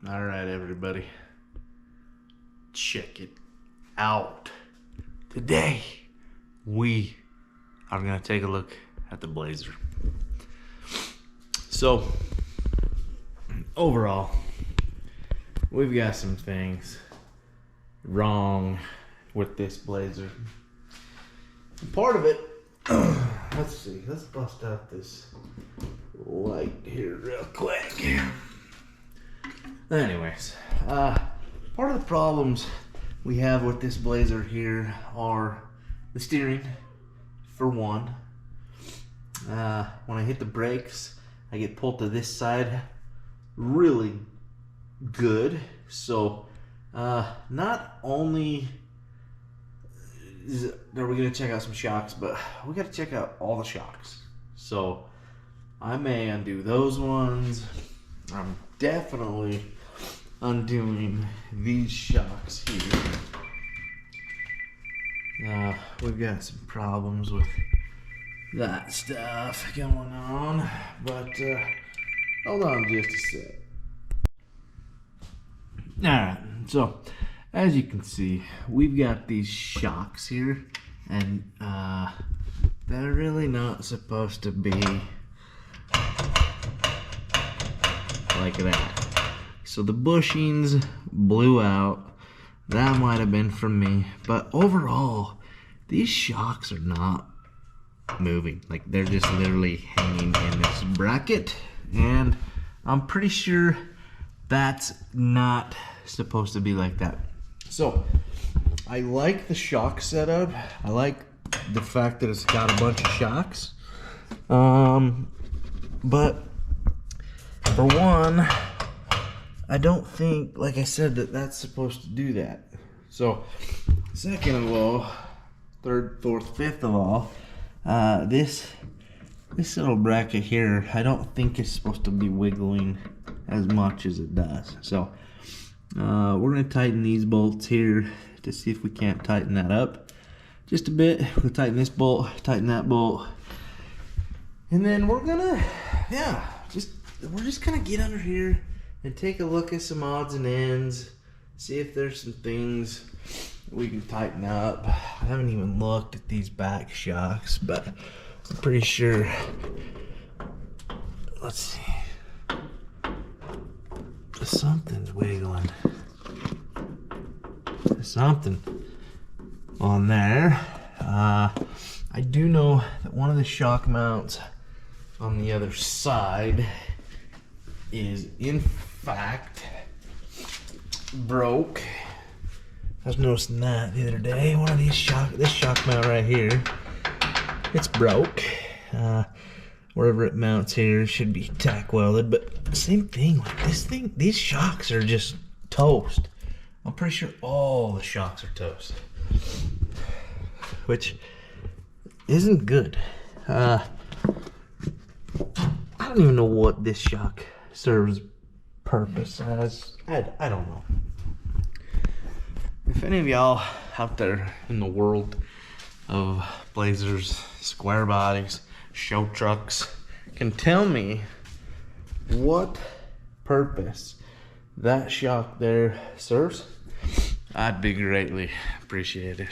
All right, everybody, check it out. Today, we are gonna take a look at the Blazer. So, overall, we've got some things wrong with this Blazer. Part of it, let's see, let's bust out this light here real quick. Anyways, part of the problems we have with this Blazer here are the steering, for one. When I hit the brakes, I get pulled to this side really good. So, not only are we going to check out some shocks, but we got to check out all the shocks. So, I may undo those ones. I'm definitely undoing these shocks here. We've got some problems with that stuff going on, but hold on just a sec. Alright, so as you can see, we've got these shocks here, and they're really not supposed to be like that. So the bushings blew out. That might have been from me, but overall, these shocks are not moving. Like, they're just literally hanging in this bracket, and I'm pretty sure that's not supposed to be like that. So I like the shock setup. I like the fact that it's got a bunch of shocks, but for one, I don't think, like I said, that that's supposed to do that. So, second of all, third, fourth, fifth of all, this little bracket here, I don't think it's supposed to be wiggling as much as it does. So, we're going to tighten these bolts here to see if we can't tighten that up just a bit. We'll tighten this bolt, tighten that bolt, and then we're gonna, we're just gonna get under here and take a look at some odds and ends, see if there's some things we can tighten up. I haven't even looked at these back shocks, but I'm pretty sure. Let's see. Something's wiggling. There's something on there. I do know that one of the shock mounts on the other side is in fact broke. I was noticing that the other day. One of these this shock mount right here, it's broke. Wherever it mounts here should be tack welded, but same thing, like this thing, these shocks are just toast. I'm pretty sure all the shocks are toast, which isn't good. I don't even know what this shock serves purpose as. I don't know. If any of y'all out there in the world of Blazers, square bodies, show trucks can tell me what purpose that shock there serves, I'd be greatly appreciative.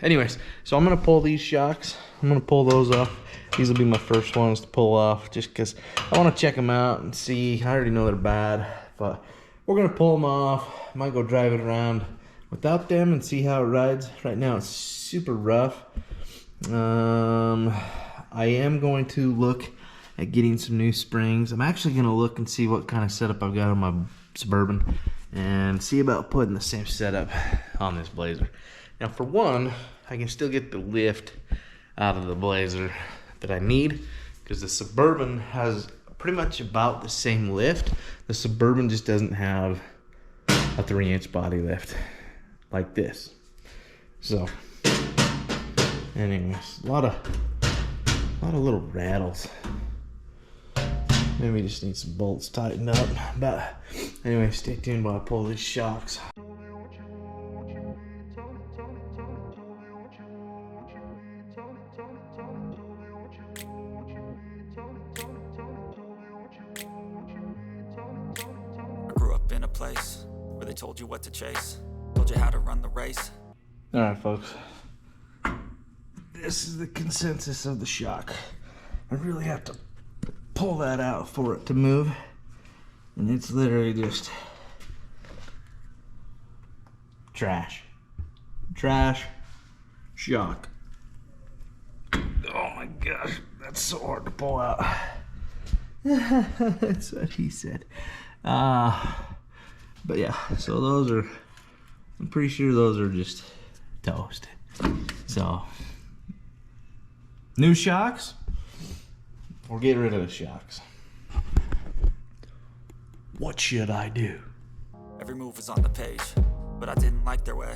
Anyways, so I'm gonna pull these shocks. I'm gonna pull those off. These will be my first ones to pull off, just because I want to check them out and see. I already know they're bad, but we're gonna pull them off. I might go drive it around without them and see how it rides. Right now it's super rough. I am going to look at getting some new springs. I'm actually gonna look and see what kind of setup I've got on my Suburban and see about putting the same setup on this Blazer. Now, for one, I can still get the lift out of the Blazer that I need, because the Suburban has pretty much about the same lift. The Suburban just doesn't have a 3-inch body lift like this. So, anyways, a lot of little rattles. Maybe we just need some bolts tightened up. But anyway, stay tuned while I pull these shocks. place where they told you what to chase, told you how to run the race. All right, folks. This is the consensus of the shock. I really have to pull that out for it to move. And it's literally just trash. Trash. Shock. Oh my gosh, that's so hard to pull out. That's what he said. But yeah, so those are, I'm pretty sure those are just toast. So, new shocks, or get rid of the shocks. What should I do? Every move was on the page, but I didn't like their way.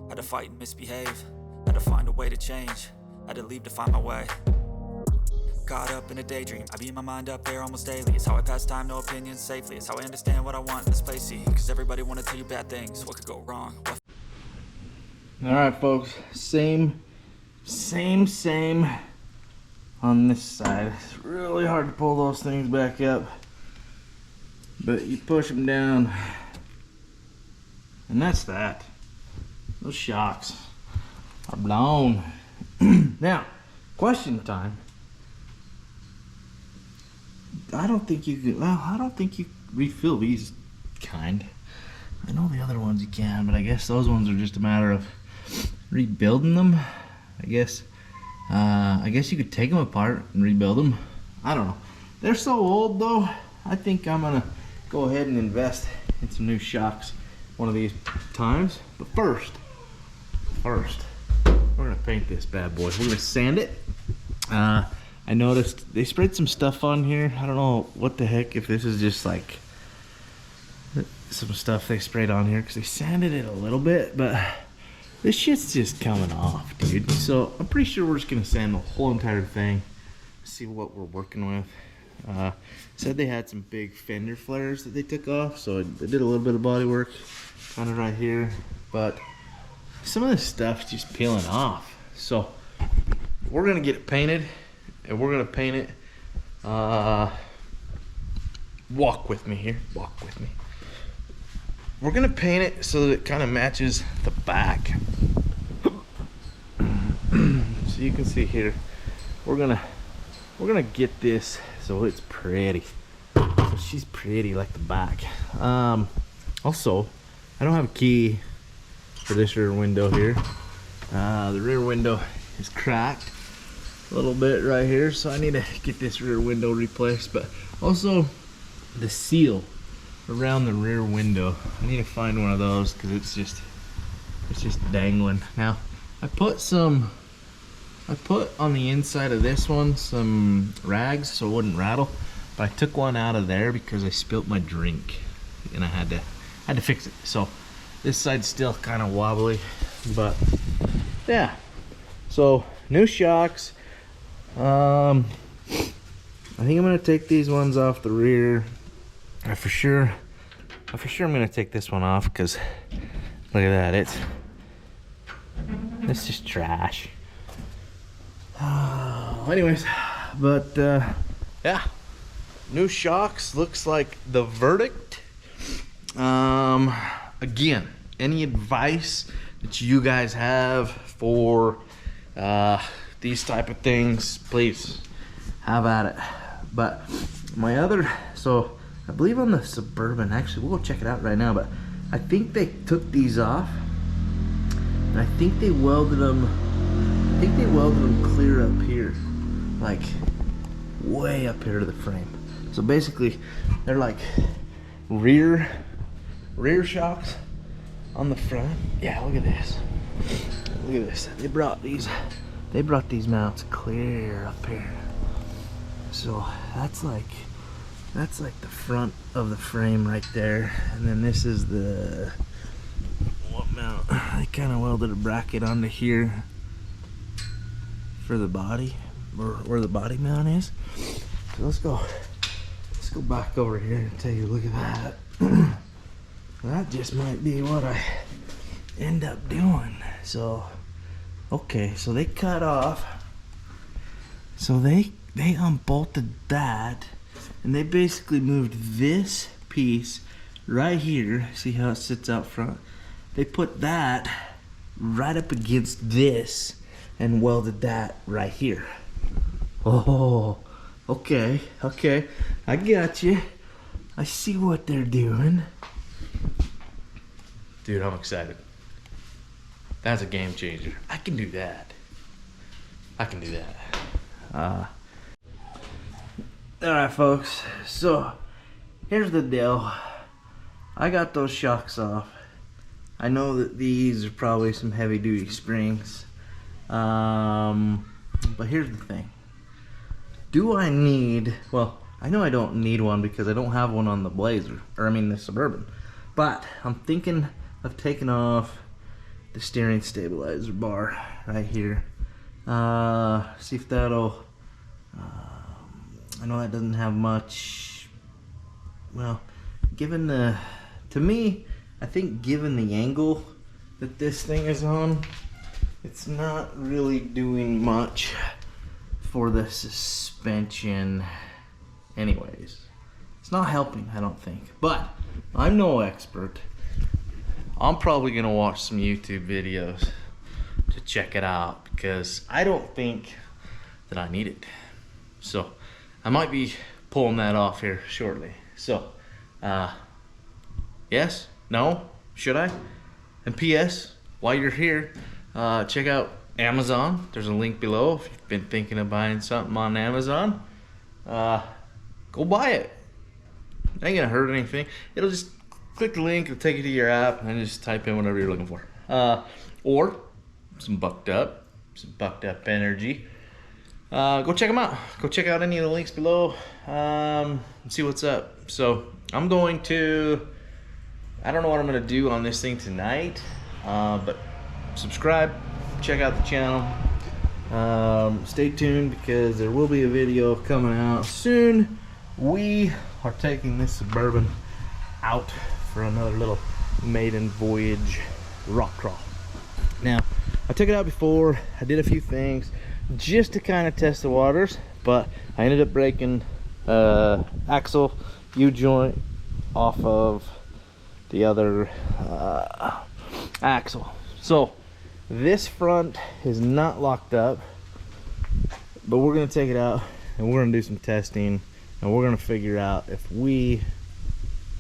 Had to fight and misbehave, had to find a way to change, had to leave to find my way. Caught up in a daydream, I beat my mind up there almost daily. It's how I pass time, no opinions safely. It's how I understand what I want in this place, see. Cause everybody wanna tell you bad things, what could go wrong? Alright folks, same on this side. It's really hard to pull those things back up, but you push them down and that's that. Those shocks are blown. Now, question time. I don't think you can, well, I don't think you refill these kind. I know the other ones you can, but I guess those ones are just a matter of rebuilding them. I guess you could take them apart and rebuild them. I don't know. They're so old though. I think I'm gonna go ahead and invest in some new shocks one of these times. But first, we're gonna paint this bad boy. We're gonna sand it. I noticed they sprayed some stuff on here. I don't know what the heck, if this is just like some stuff they sprayed on here because they sanded it a little bit, but this shit's just coming off, dude. So I'm pretty sure we're just gonna sand the whole entire thing, see what we're working with. Said they had some big fender flares that they took off, so I did a little bit of body work kind of right here, but some of this stuff's just peeling off. So we're gonna get it painted, and we're gonna paint it. Walk with me here, walk with me. We're gonna paint it so that it kind of matches the back. So you can see here, we're gonna get this so it's pretty. So she's pretty like the back. Also, I don't have a key for this rear window here. The rear window is cracked a little bit right here, so I need to get this rear window replaced. But also the seal around the rear window, I need to find one of those because it's just dangling. Now I put on the inside of this one some rags so it wouldn't rattle, but I took one out of there because I spilt my drink and I had to fix it. So this side's still kind of wobbly, but yeah. So new shocks. I think I'm gonna take these ones off the rear. I for sure I'm gonna take this one off because look at that, it's just trash. Anyways, but yeah, new shocks looks like the verdict. Again, any advice that you guys have for these type of things, please have at it. But my other, so I believe on the Suburban, actually we'll go check it out right now, but I think they took these off and I think they welded them clear up here, like way up here to the frame. So basically they're like rear shocks on the front. Yeah, look at this. Look at this. They brought these mounts clear up here. So that's like the front of the frame right there, and then this is the what mount. I kind of welded a bracket onto here for the body, or where the body mount is. So let's go back over here and take a look at that. That just might be what I end up doing. So okay, so they cut off, so they unbolted that, and they basically moved this piece right here. See how it sits out front? They put that right up against this and welded that right here. Oh, okay, okay. I got you. I see what they're doing. Dude, I'm excited. That's a game changer. I can do that. I can do that. Alright, folks. So, here's the deal. I got those shocks off. I know that these are probably some heavy duty springs. But here's the thing. Do I need, well, I know I don't need one because I don't have one on the Blazer, or I mean the Suburban. But I'm thinking of taking off the steering stabilizer bar right here. See if that'll, I know that doesn't have much, well, given the, to me, I think given the angle that this thing is on, it's not really doing much for the suspension anyways. It's not helping, I don't think. But I'm no expert. I'm probably gonna watch some YouTube videos to check it out because I don't think that I need it. So I might be pulling that off here shortly. So yes, no, should I? And PS, while you're here, check out Amazon. There's a link below if you've been thinking of buying something on Amazon. Go buy it. It ain't gonna hurt anything. It'll just click the link, it'll take you to your app, and just type in whatever you're looking for. Or some bucked up energy. Go check them out. Go check out any of the links below. And see what's up. So I'm going to, I don't know what I'm gonna do on this thing tonight, but subscribe, check out the channel. Stay tuned because there will be a video coming out soon. We are taking this Suburban out for another little maiden voyage rock crawl. Now, I took it out before. I did a few things just to kind of test the waters, but I ended up breaking axle U-joint off of the other axle. So this front is not locked up, but we're gonna take it out and we're gonna do some testing and we're gonna figure out if we,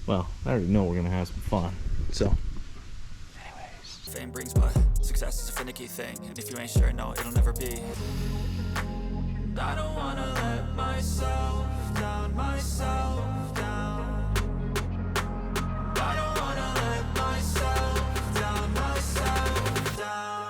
well, I already know we're gonna have some fun. So anyways, Fame brings, but success is a finicky thing, and if you ain't sure, no, it'll never be. I don't wanna let myself down, myself down. I don't wanna let myself down, myself down.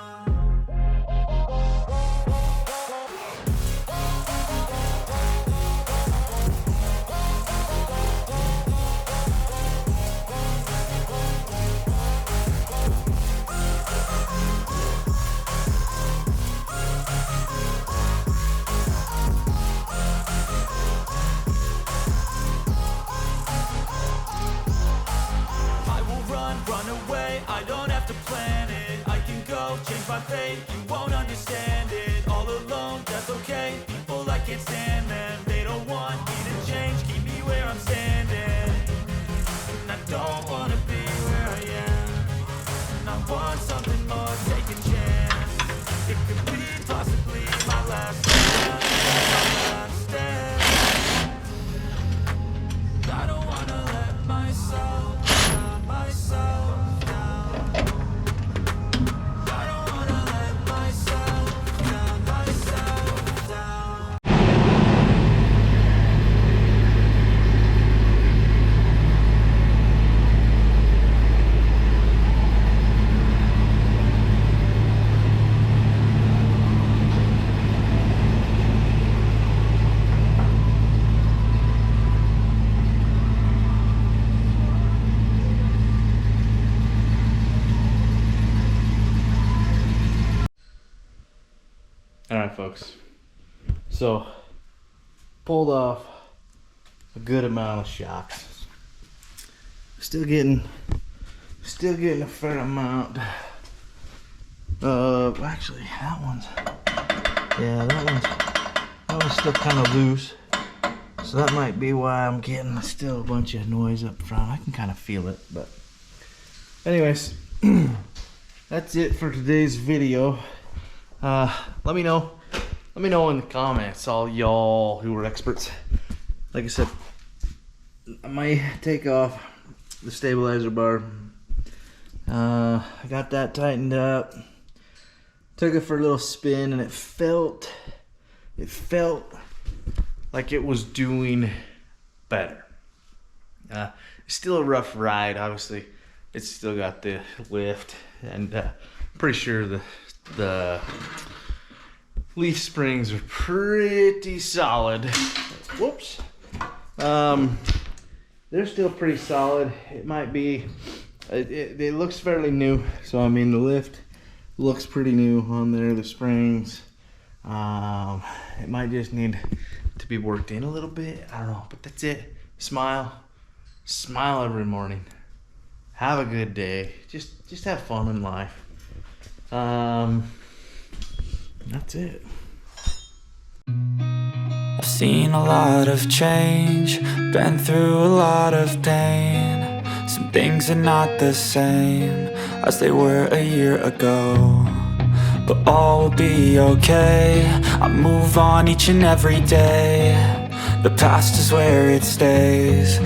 Run away, I don't have to plan it. I can go change my fate, you won't understand it. All alone, that's okay. People I can't stand them, they don't want me to change. Keep me where I'm standing, and I don't wanna be where I am. And I want something more, take a chance. It could be possibly my last stand, my last stand. I don't wanna let myself down, myself down. I don't wanna let myself down, myself down. alright folks, so pulled off a good amount of shocks. Still getting a fair amount. Actually, that one's still kind of loose. So that might be why I'm getting still a bunch of noise up front. I can kind of feel it, but anyways, that's it for today's video. Let me know in the comments, all y'all who are experts. Like I said, I might take off the stabilizer bar. I got that tightened up, took it for a little spin, and it felt like it was doing better. It's still a rough ride, obviously. It's still got the lift, and I'm pretty sure the leaf springs are pretty solid. Whoops. They're still pretty solid. It might be, it looks fairly new. So I mean, the lift looks pretty new on there, the springs. It might just need to be worked in a little bit. I don't know, but that's it. Smile every morning. Have a good day. Just have fun in life. That's it. I've seen a lot of change, been through a lot of pain. Some things are not the same as they were a year ago, but all will be okay. I move on each and every day. The past is where it stays.